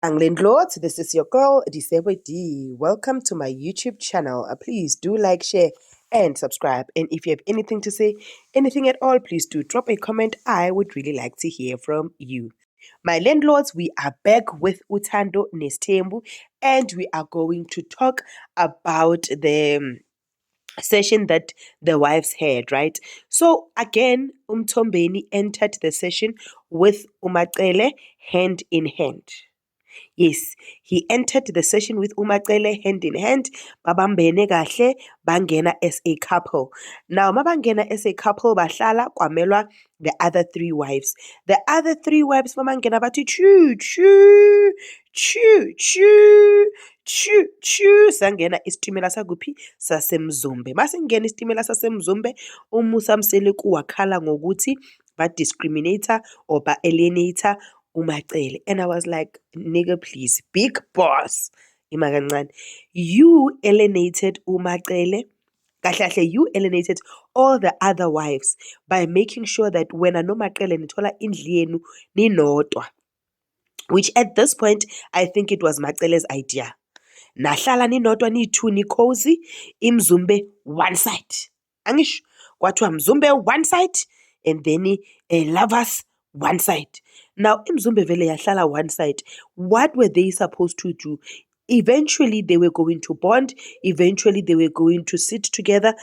Lord, this is your girl, Disebo D. Welcome to my YouTube channel. Please do like, share, and subscribe. And if you have anything to say, anything at all, please do drop a comment. I would really like to hear from you. My landlords, we are back with Utando Nestembu, and we are going to talk about the session that the wives had, right? So again, Umtombeni entered the session with Umacele hand in hand. Yes, he entered the session with Umacele hand in hand. Babambene kahle, bangena as a couple. Now, mabangena as a couple, bahlala kwamelwa the other three wives. The other three wives, mamangena bati choo choo choo choo choo choo. Sangena istimela saguphi sasemzumbe. Masingena istimela sasemzumbe, umusa mseleku wakhala ngokuthi ba discriminator or ba alienator Umacele. And I was like, nigga, please, big boss. You alienated Umacele. Kahle, you alienated all the other wives by making sure that when anomacele nithola indlu yenu ninodwa. Which at this point, I think it was Macele's idea. Nahlala ninodwa ni-two ni-cozy, imzumbe one side. Angisho, kwathiwa mzumbe one side and then lovers one side. Now, imzumbe vele yahlala one side. What were they supposed to do? Eventually, they were going to bond. Eventually, they were going to sit together.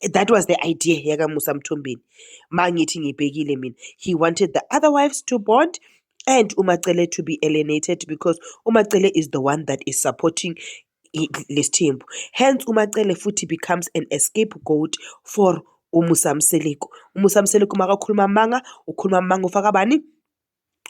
That was the idea. Yaga Musa Mthombeni. Mangithi ngibhekile mina. He wanted the other wives to bond and Umacele to be alienated because Umacele is the one that is supporting Lesthembu. Hence, Umacele futhi becomes an scapegoat for uMusa Mseleko. uMusa Mseleko makakhuluma manga, ukhuluma manga ufaka bani?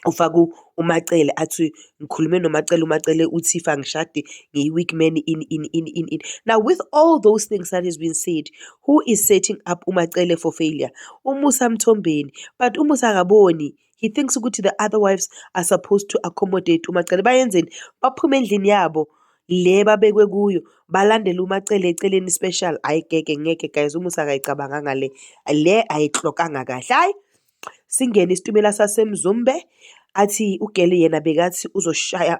Ufaku Umacele athi ngikhulume noMacele, uMacele uthi fa ngishade ngiyi-weak man in. Now, with all those things that has been said, who is setting up Umacele for failure? uMusa Mthombeni. But uMusa akaboni. He thinks ukuthi the other wives are supposed to accommodate Umacele. Bayenzeni? Baphume endlini yabo le babekwe kuyo balandele Umacele eceleni special. Hayi ngeke guys, uMusa akayicabanganga le ayihlokanga kahle. Hayi singene isitimela sasemzumbe athi ugele yena bekathi uzoshaya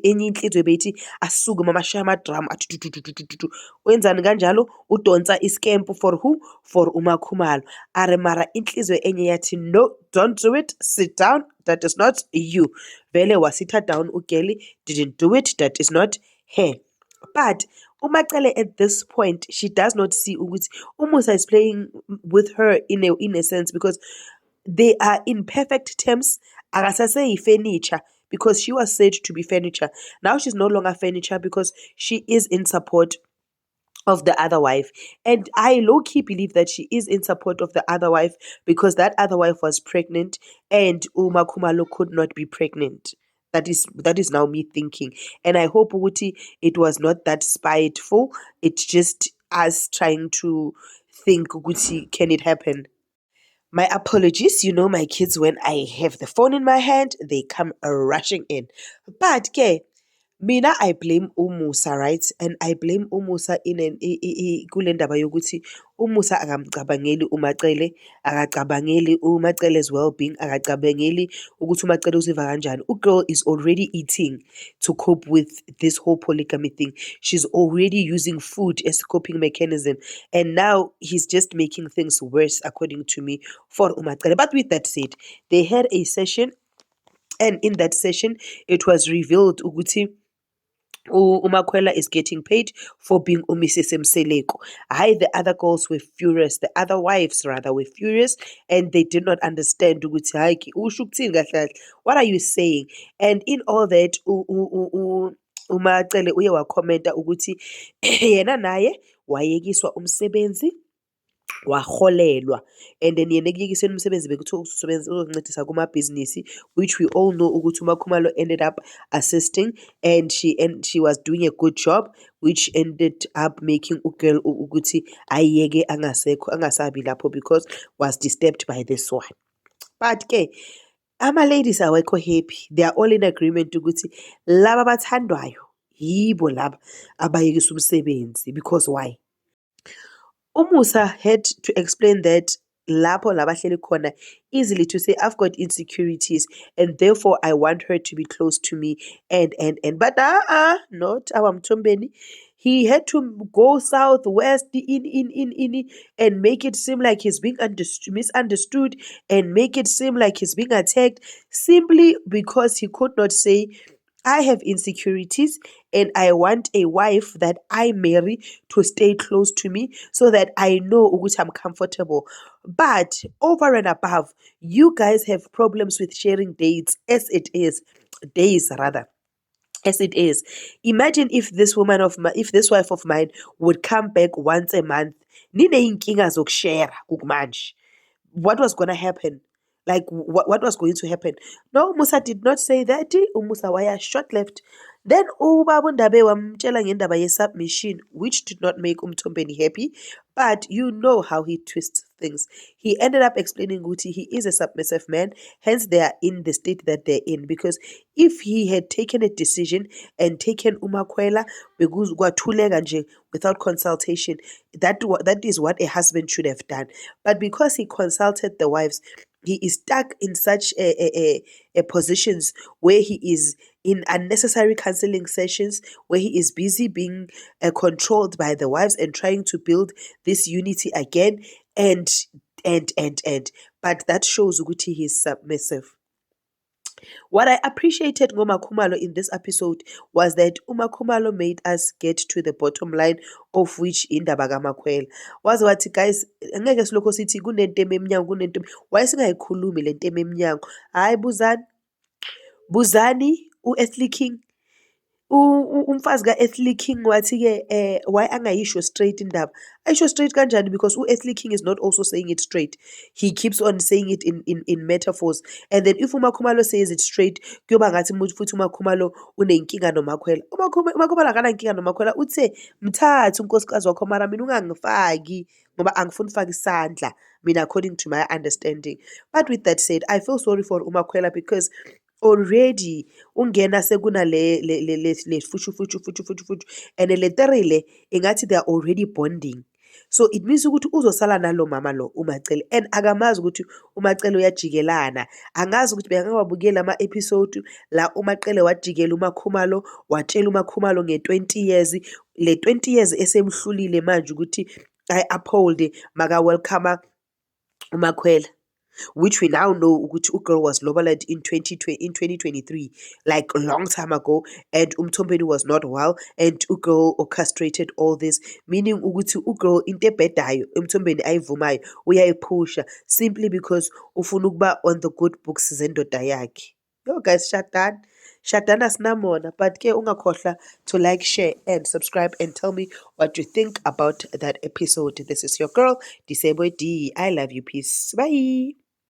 enye inhliziyo beyithi asuke mama shaya amadrum athi tu wenzani kanjalo udonsa iskempu for who? For uMakhumalo. Are mara inhliziyo enye yathi no, don't do it, sit down, that is not you. Vele wasitha down ugele, didn't do it, that is not her. But Umacele at this point, she does not see ukuthi uMusa is playing with her in a sense because they are in perfect terms. Akasaseyi furniture because she was said to be furniture. Now she's no longer furniture because she is in support of the other wife. And I low-key believe that she is in support of the other wife because that other wife was pregnant and Khumalo could not be pregnant. That is now me thinking. And I hope Uti it was not that spiteful. It's just us trying to think Uti, can it happen? My apologies, my kids, when I have the phone in my hand, they come rushing in. But mina I blame uMusa, right? And I blame uMusa in kule ndaba yokuthi uMusa akamcabangeli uMacele, akacabangeli uMacele's well-being, akacabangeli ukuthi uMacele uziva kanjani. Girl is already eating to cope with this whole polygamy thing. She's already using food as a coping mechanism. And now he's just making things worse, according to me, for uMacele. But with that said, they had a session. And in that session, it was revealed ukuthi uMakhwela is getting paid for being uMrs Mseleko. The other girls were furious. The other wives, rather, were furious. And they did not understand ukuthi usho ukuthini kahle kahle. What are you saying? And in all that, uMacele uye wakhomenta ukuthi yena naye wayekiswa umsebenzi waholelwa and then yena ekuyekiseni umsebenzi bekuthiwa usebenza uzoncedisa kumabhizinisi, which we all know ukuthi uMakhumalo ended up assisting and she was doing a good job, which ended up making ugirl ukuthi ayeke angasabi lapho because was disturbed by this one. But ama-ladies awekho happy. They are all in agreement ukuthi laba bathandwayo yibo laba abayekisa umsebenzi. Because why? uMusa had to explain that lapho la bahleli khona easily to say I've got insecurities and therefore I want her to be close to me and but not our Mtombeni. He had to go southwest in and make it seem like he's being misunderstood and make it seem like he's being attacked simply because he could not say I have insecurities and I want a wife that I marry to stay close to me so that I know which I'm comfortable. But over and above, you guys have problems with sharing days rather. As it is. Imagine if if this wife of mine would come back once a month. Nineyinkinga zokushare ukumanje. What was going to happen? Like, what was going to happen? No, Musa did not say that. Umusa waya short left. Then ubaba uNdabe wamtshela ngendaba ye-submission, which did not make uMthombeni happy. But you know how he twists things. He ended up explaining ukuthi he is a submissive man, hence they are in the state that they're in. Because if he had taken a decision and taken uMakhwela because kwathuleka nje without consultation, that is what a husband should have done. But because he consulted the wives, he is stuck in such a positions where he is in unnecessary counseling sessions, where he is busy being controlled by the wives and trying to build this unity again, and but that shows ukuthi he is submissive. What I appreciated Ngoma Khumalo in this episode was that Khumalo made us get to the bottom line of which indaba kaMakhwela. Was wathi guys angeke silokho sithi kunento emnyango kunento why singayikhulumi le nto emnyango. Hayi buzani u-Earthly King umfazi ka-Earthly King wathi-ke why angayisho straight indaba ayisho straight kanjani because u-Earthly King is not also saying it straight. He keeps on saying it in metaphors, and then if uMakhumalo says it straight kuyoba ngathi futhi uMakhumalo unenkinga noMakhwela. uMakhumalo akanankinga noMakhwela uthe mthathe unkosikazi wakho mara mina ungangifaki ngoba angifuni ukufaka isandla mina according to my understanding. But with that said, I feel sorry for uMakhwela because already ungena sekuna le fuchu and literally ingathi they are already bonding. So it means ukuthi uzosala nalo mama lo uMacele and akamazi ukuthi uMacele uyajikelana. Angazi ukuthi bekangawabukela ama-episode la uMacele wajikela uMakhumalo watshela uMakhumalo nge-20 years le 20 years esemhlulile manje ukuthi I-uphold maka welcome uMakhwela, which we now know ukuthi uGirl was lobola in 2023, like a long time ago, and uMthombeni was not well, and uGirl orchestrated all this, meaning ukuthi uGirl into ebhedayo uMthombeni ayivumayo uyayiphusha simply because ufuna ukuba on the good books zendoda yakhe. Yo guys, shadana sinamona, but ke ungakhohlwa to like, share and subscribe and tell me what you think about that episode. This is your girl Disebo D. I love you. Peace. Bye.